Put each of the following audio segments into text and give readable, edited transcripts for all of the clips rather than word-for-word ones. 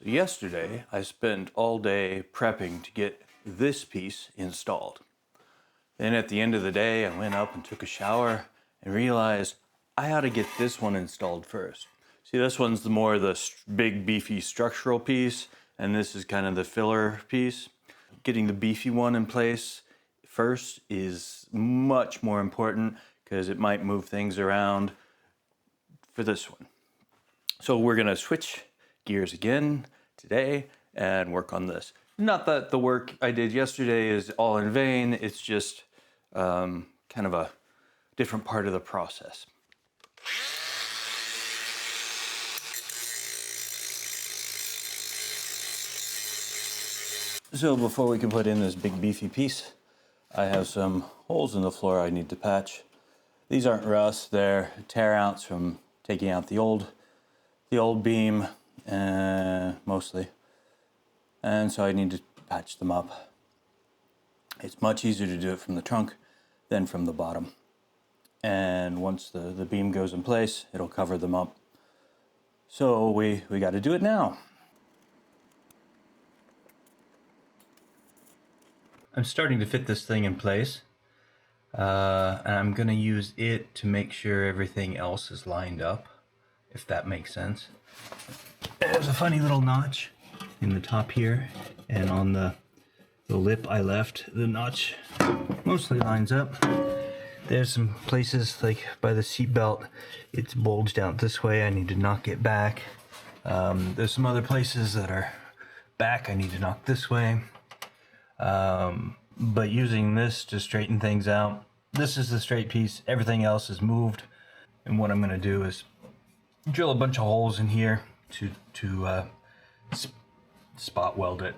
So yesterday I spent all day prepping to get this piece installed. Then at the end of the day I went up and took a shower and realized I ought to get this one installed first. See, this one's the more the big beefy structural piece, and this is kind of the filler piece. Getting the beefy one in place first is much more important because it might move things around for this one. So we're gonna switch gears again today and work on this. Not that the work I did yesterday is all in vain, it's just kind of a different part of the process. So before we can put in this big beefy piece, I have some holes in the floor I need to patch. These aren't rust, they're tear outs from taking out the old beam, mostly. And so I need to patch them up. It's much easier to do it from the trunk than from the bottom. And once the beam goes in place, it'll cover them up. So we got to do it now. I'm starting to fit this thing in place. And I'm gonna use it to make sure everything else is lined up, if that makes sense. There's a funny little notch in the top here, and on the lip I left, the notch mostly lines up. There's some places, like by the seat belt, it's bulged out this way. I need to knock it back. There's some other places that are back I need to knock this way. But using this to straighten things out, this is the straight piece, everything else is moved. And what I'm going to do is drill a bunch of holes in here to spot weld it.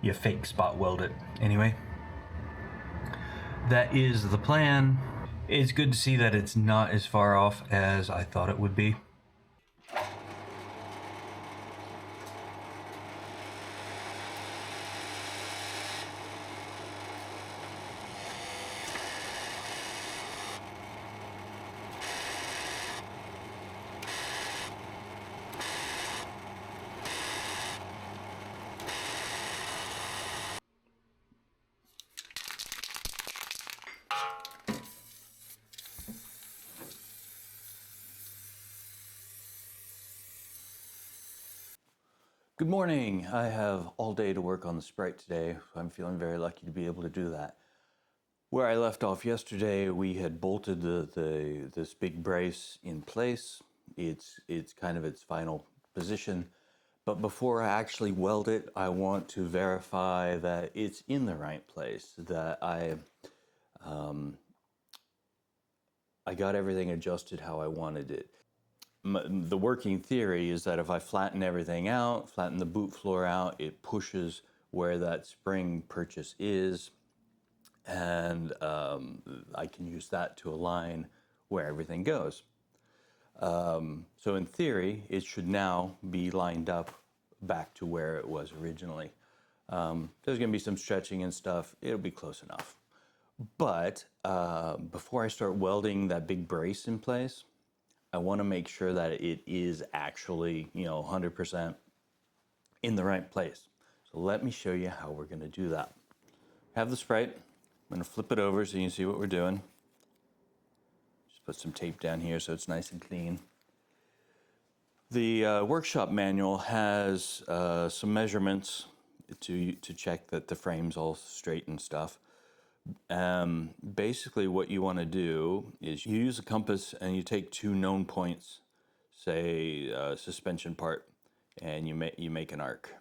You fake spot weld it. Anyway, that is the plan. It's good to see that it's not as far off as I thought it would be. Good morning. I have all day to work on the Sprite today. I'm feeling very lucky to be able to do that. Where I left off yesterday, we had bolted this big brace in place. It's kind of its final position. But before I actually weld it, I want to verify that it's in the right place, that I got everything adjusted how I wanted it. The working theory is that if I flatten everything out, flatten the boot floor out, it pushes where that spring purchase is, and I can use that to align where everything goes. So in theory, it should now be lined up back to where it was originally. There's going to be some stretching and stuff. It'll be close enough. But before I start welding that big brace in place, I want to make sure that it is actually, 100% in the right place. So let me show you how we're going to do that. I have the Sprite. I'm going to flip it over so you can see what we're doing. Just put some tape down here so it's nice and clean. The workshop manual has some measurements to check that the frame's all straight and stuff. Basically what you want to do is you use a compass and you take two known points, say suspension part, and you make an arc.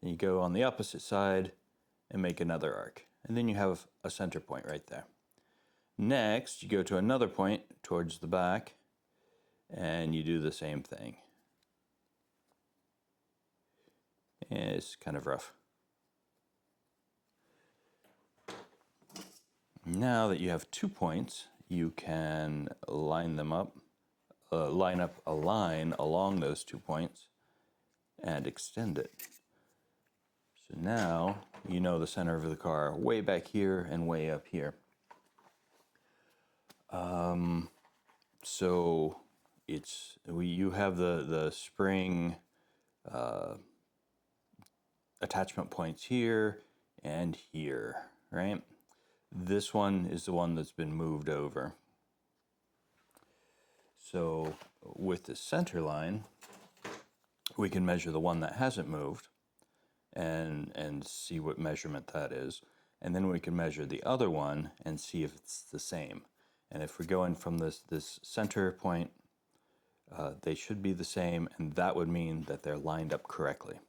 Then you go on the opposite side and make another arc, and then you have a center point right there. Next, you go to another point towards the back and you do the same thing. And it's kind of rough. Now that you have 2 points, you can line them up, line up a line along those 2 points and extend it. So now you know the center of the car way back here and way up here. So you have the spring attachment points here and here, right? This one is the one that's been moved over. So with the center line, we can measure the one that hasn't moved and see what measurement that is. And then we can measure the other one and see if it's the same. And if we're going from this center point, they should be the same, and that would mean that they're lined up correctly.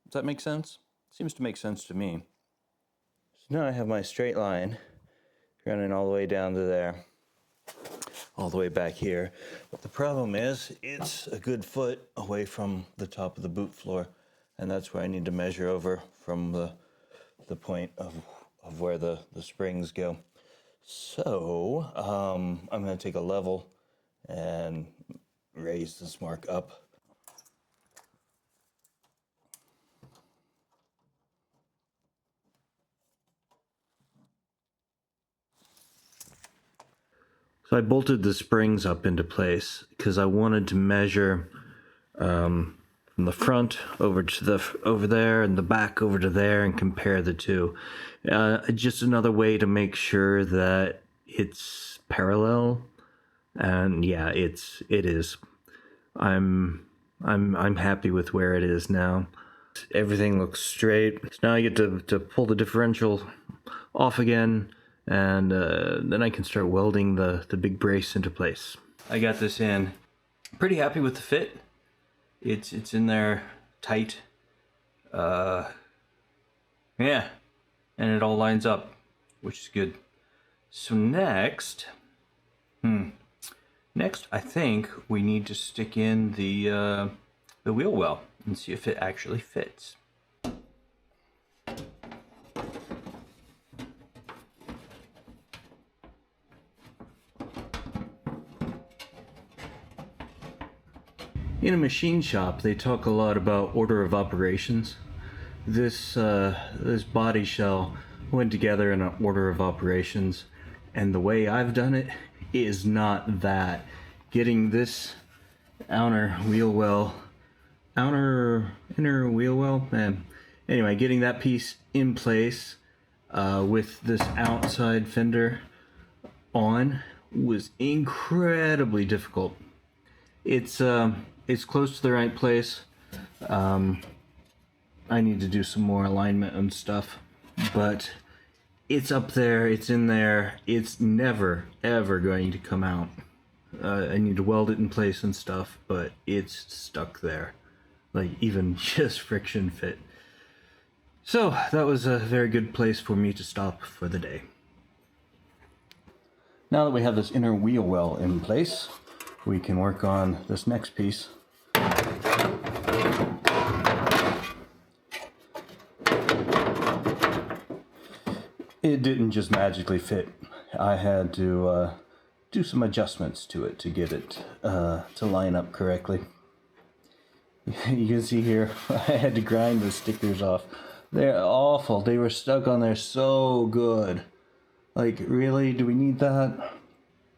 Does that make sense? Seems to make sense to me. So now I have my straight line running all the way down to there, all the way back here. But the problem is it's a good foot away from the top of the boot floor, and that's where I need to measure over from the point of where the springs go. So I'm going to take a level and raise this mark up. So I bolted the springs up into place because I wanted to measure from the front over there and the back over to there and compare the two. Just another way to make sure that it's parallel. And yeah, it is. I'm happy with where it is now. Everything looks straight. So now I get to pull the differential off again, and then I can start welding the big brace into place. I got this in. Pretty happy with the fit. It's in there tight. Yeah, and it all lines up, which is good. So next, I think we need to stick in the wheel well and see if it actually fits. In a machine shop, they talk a lot about order of operations. This body shell went together in an order of operations, and the way I've done it is not that. Getting this inner wheel well, anyway, getting that piece in place with this outside fender on was incredibly difficult. It's close to the right place. I need to do some more alignment and stuff, but it's up there, it's in there, it's never ever going to come out. I need to weld it in place and stuff, but it's stuck there, like even just friction fit. So that was a very good place for me to stop for the day. Now that we have this inner wheel well in place, we can work on this next piece. It didn't just magically fit. I had to do some adjustments to it to get it to line up correctly. You can see here, I had to grind the stickers off. They're awful. They were stuck on there so good. Like, really? Do we need that?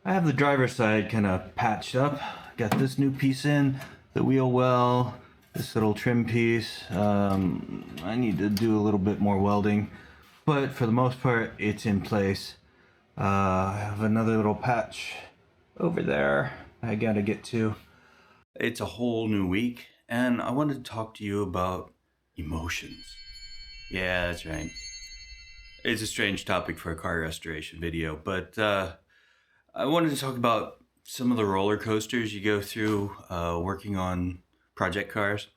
I have the driver's side kind of patched up. Got this new piece in, the wheel well, this little trim piece. I need to do a little bit more welding, but for the most part, it's in place. I have another little patch over there I gotta get to. It's a whole new week, and I wanted to talk to you about emotions. Yeah, that's right. It's a strange topic for a car restoration video, but I wanted to talk about some of the roller coasters you go through working on project cars,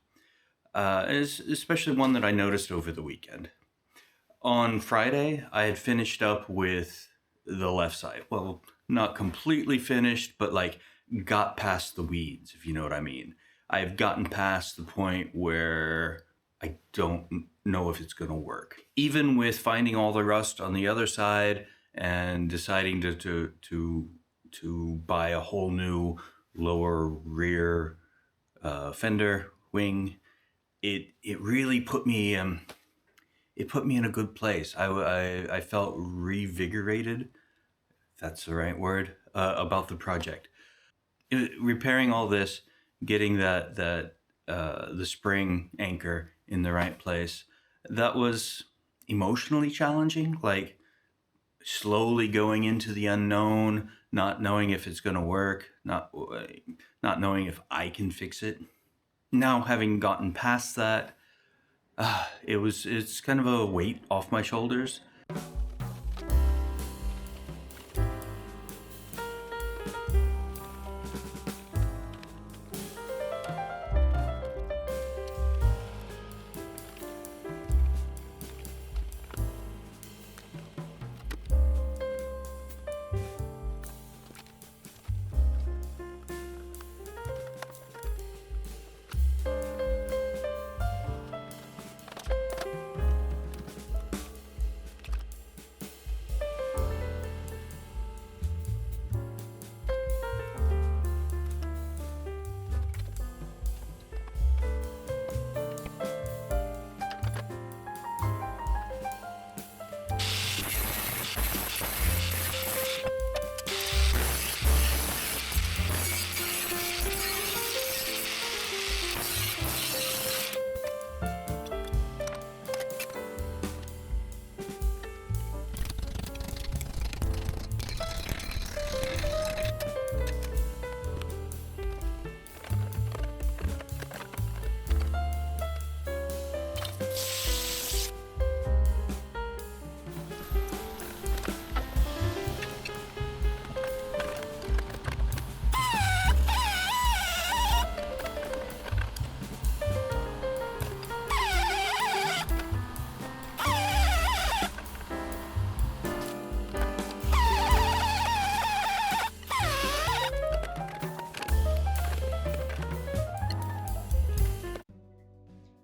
especially one that I noticed over the weekend. On Friday, I had finished up with the left side. Well, not completely finished, but like got past the weeds, if you know what I mean. I've gotten past the point where I don't know if it's going to work. Even with finding all the rust on the other side and deciding to buy a whole new lower rear fender wing, it really put me in a good place. I felt revigorated, if that's the right word, about the project. repairing all this, getting the spring anchor in the right place, that was emotionally challenging. Like slowly going into the unknown, not knowing if it's going to work, not knowing if I can fix it. Now having gotten past that, it's kind of a weight off my shoulders.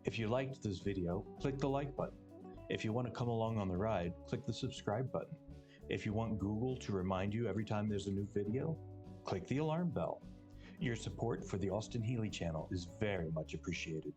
If you liked this video, click the like button. If you want to come along on the ride, click the subscribe button. If you want Google to remind you every time there's a new video, click the alarm bell. Your support for the Austin Healey channel is very much appreciated.